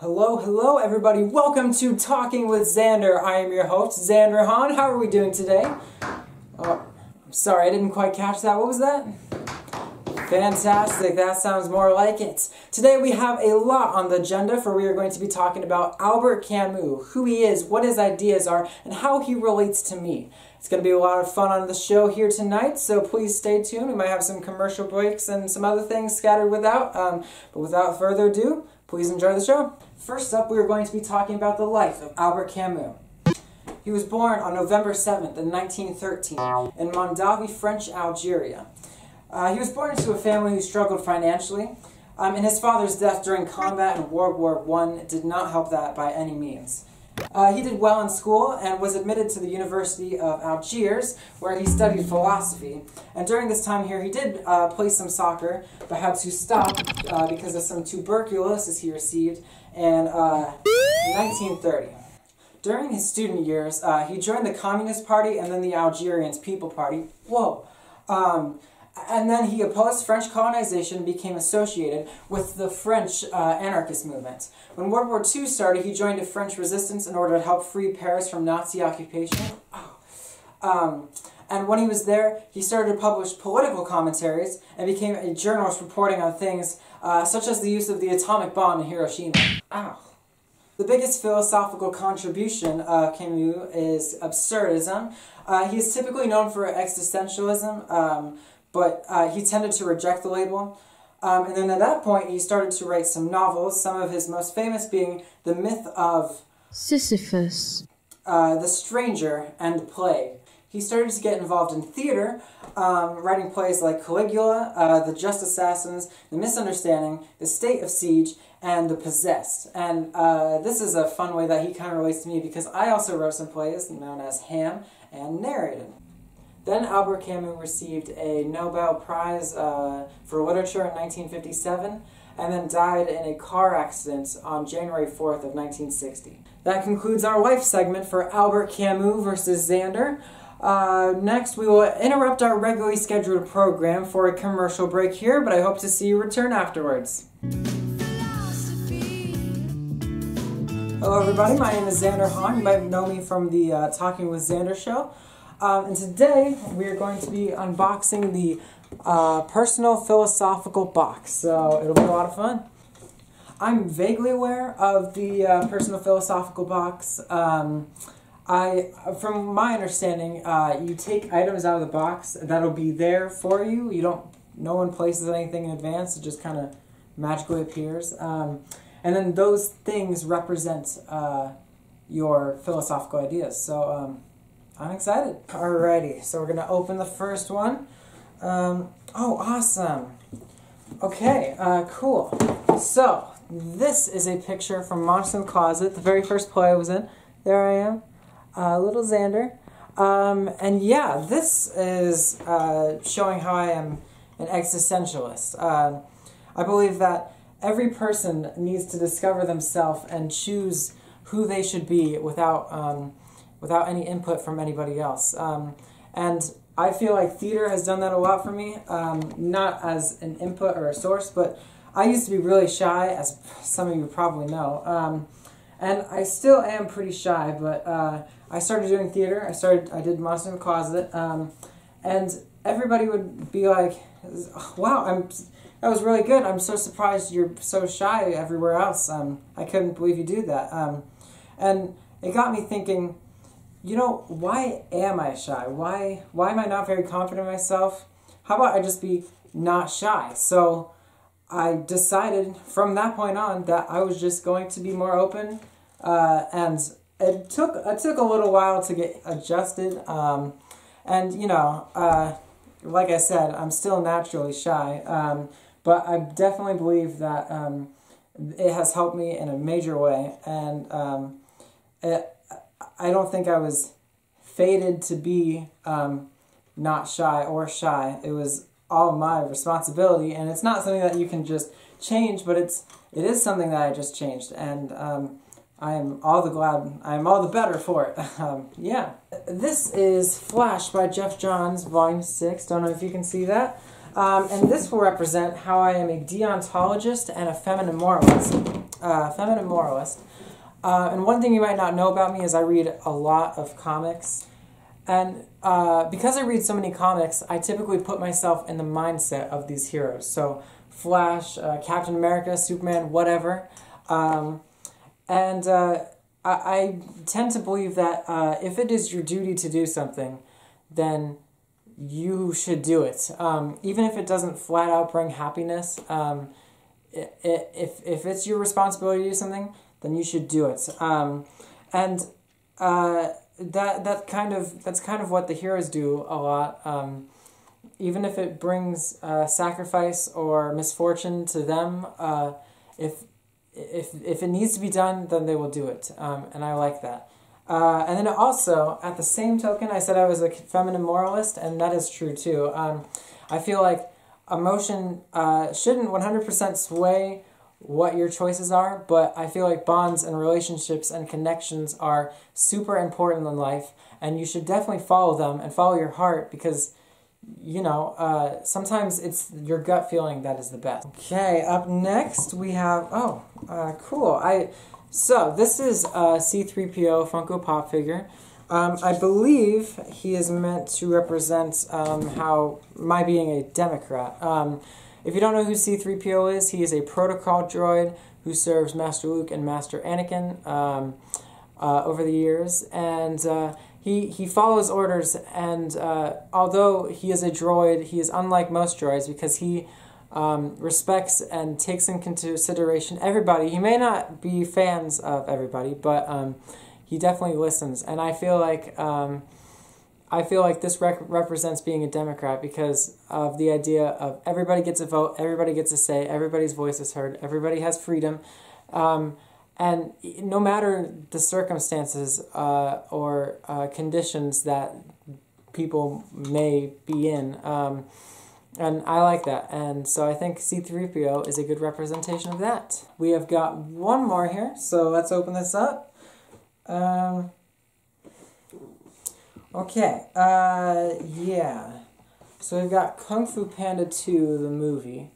Hello everybody. Welcome to Talking with Xander. I am your host, Xander Hahn. How are we doing today? I'm sorry, I didn't quite catch that. What was that? Fantastic. That sounds more like it. Today we have a lot on the agenda, for we are going to be talking about Albert Camus, who he is, what his ideas are, and how he relates to me. It's going to be a lot of fun on the show here tonight, so please stay tuned. We might have some commercial breaks and some other things scattered but without further ado, please enjoy the show. First up, we are going to be talking about the life of Albert Camus. He was born on November 7th in 1913 in Mondavi, French Algeria. He was born into a family who struggled financially, and his father's death during combat in World War I did not help that by any means. He did well in school and was admitted to the University of Algiers, where he studied philosophy. And during this time here, he did play some soccer, but had to stop because of some tuberculosis he received in 1930. During his student years, he joined the Communist Party and then the Algerian People Party. Whoa! And then he opposed French colonization and became associated with the French anarchist movement. When World War II started, he joined the French resistance in order to help free Paris from Nazi occupation. And when he was there, he started to publish political commentaries and became a journalist reporting on things such as the use of the atomic bomb in Hiroshima. The biggest philosophical contribution of Camus is absurdism. He is typically known for existentialism, but he tended to reject the label. And then at that point, he started to write some novels, some of his most famous being The Myth of Sisyphus, The Stranger, and The Plague. He started to get involved in theater, writing plays like Caligula, The Just Assassins, The Misunderstanding, The State of Siege, and The Possessed. And this is a fun way that he kind of relates to me, because I also wrote some plays known as Ham and narrated. Then Albert Camus received a Nobel Prize for Literature in 1957, and then died in a car accident on January 4th of 1960. That concludes our life segment for Albert Camus versus Xander. Next, we will interrupt our regularly scheduled program for a commercial break here, but I hope to see you return afterwards. Hello everybody, my name is Xander Hahn. You might know me from the Talking with Xander show. And today, we are going to be unboxing the Personal Philosophical Box, so it'll be a lot of fun. I'm vaguely aware of the Personal Philosophical Box. From my understanding, you take items out of the box that'll be there for you. No one places anything in advance, it just kind of magically appears. And then those things represent your philosophical ideas, so I'm excited. Alrighty, so we're going to open the first one. Oh, awesome. Okay, cool. So, this is a picture from Monster in the Closet, the very first play I was in. There I am, little Xander. And yeah, this is showing how I am an existentialist. I believe that every person needs to discover themselves and choose who they should be without any input from anybody else. And I feel like theater has done that a lot for me, not as an input or a source, but I used to be really shy, as some of you probably know. And I still am pretty shy, but I started doing theater. I did Monster in the Closet, and everybody would be like, wow, that was really good. I'm so surprised you're so shy everywhere else. I couldn't believe you do that. And it got me thinking, you know, why am I shy? Why am I not very confident in myself? How about I just be not shy? So I decided from that point on that I was just going to be more open, and it took a little while to get adjusted. And you know, like I said, I'm still naturally shy, but I definitely believe that it has helped me in a major way, and I don't think I was fated to be not shy or shy. It was all my responsibility, and it's not something that you can just change, but it is something that I just changed, and I am all the better for it. Yeah. This is Flash by Jeff Johns, Volume 6. Don't know if you can see that. And this will represent how I am a deontologist and a feminine moralist. feminine moralist. And one thing you might not know about me is I read a lot of comics. And because I read so many comics, I typically put myself in the mindset of these heroes. So Flash, Captain America, Superman, whatever. I tend to believe that if it is your duty to do something, then you should do it. Even if it doesn't flat out bring happiness, if it's your responsibility to do something, then you should do it. That's kind of what the heroes do a lot. Even if it brings sacrifice or misfortune to them, if it needs to be done, then they will do it, and I like that. And then also, at the same token, I said I was a feminine moralist, and that is true too. I feel like emotion shouldn't 100% sway what your choices are, but I feel like bonds and relationships and connections are super important in life, and you should definitely follow them and follow your heart because, you know, sometimes it's your gut feeling that is the best. Okay, up next we have, cool. So this is a C-3PO Funko Pop figure. I believe he is meant to represent how my being a Democrat. If you don't know who C-3PO is, he is a protocol droid who serves Master Luke and Master Anakin over the years, and he follows orders, and although he is a droid, he is unlike most droids because he respects and takes into consideration everybody. He may not be fans of everybody, but he definitely listens, and I feel like this represents being a Democrat because of the idea of everybody gets a vote, everybody gets a say, everybody's voice is heard, everybody has freedom, and no matter the circumstances or conditions that people may be in, and I like that, and so I think C-3PO is a good representation of that. We have got one more here, so let's open this up. Okay, yeah. So we've got Kung Fu Panda 2, the movie.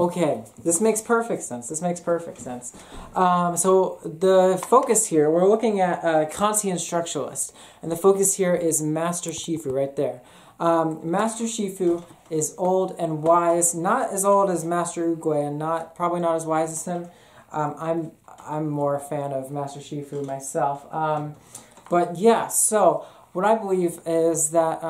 Okay. This makes perfect sense. So the focus here, we're looking at Kantian Structuralist, and the focus here is Master Shifu right there. Master Shifu is old and wise, not as old as Master Oogway, and probably not as wise as him. I'm more a fan of Master Shifu myself. But yeah, so what I believe is that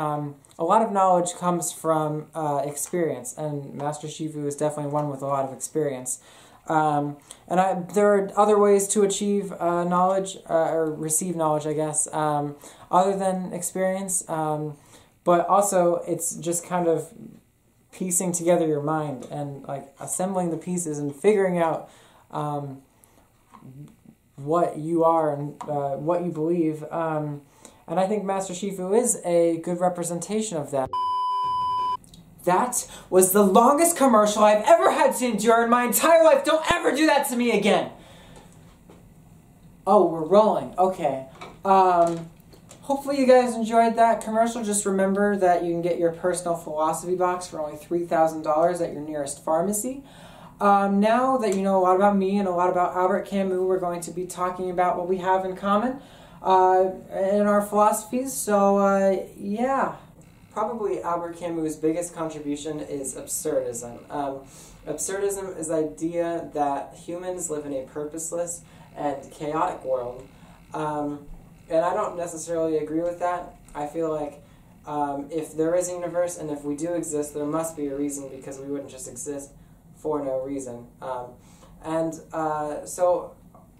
a lot of knowledge comes from experience, and Master Shifu is definitely one with a lot of experience. There are other ways to achieve knowledge, or receive knowledge, I guess, other than experience. But also, it's just kind of piecing together your mind and like assembling the pieces and figuring out what you are and what you believe. And I think Master Shifu is a good representation of that. That was the longest commercial I've ever had to endure in my entire life. Don't ever do that to me again. Oh, we're rolling. Okay. Hopefully you guys enjoyed that commercial. Just remember that you can get your personal philosophy box for only $3,000 at your nearest pharmacy. Now that you know a lot about me and a lot about Albert Camus, we're going to be talking about what we have in common in our philosophies. So, yeah. Probably Albert Camus' biggest contribution is absurdism. Absurdism is the idea that humans live in a purposeless and chaotic world. And I don't necessarily agree with that. I feel like if there is a universe and if we do exist, there must be a reason, because we wouldn't just exist for no reason. So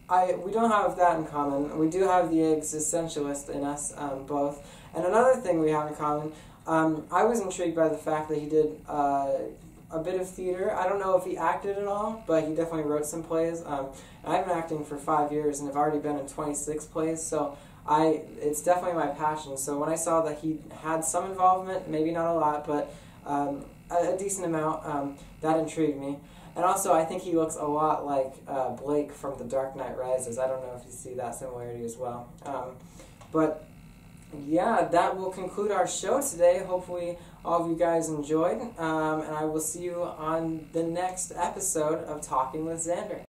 we don't have that in common. We do have the existentialist in us, both. And another thing we have in common, I was intrigued by the fact that he did a bit of theater. I don't know if he acted at all, but he definitely wrote some plays. I've been acting for 5 years and have already been in 26 plays, so it's definitely my passion. So when I saw that he had some involvement, maybe not a lot, but a decent amount, that intrigued me. And also, I think he looks a lot like Blake from The Dark Knight Rises. I don't know if you see that similarity as well. But yeah, that will conclude our show today. Hopefully all of you guys enjoyed, and I will see you on the next episode of Talking with Xander.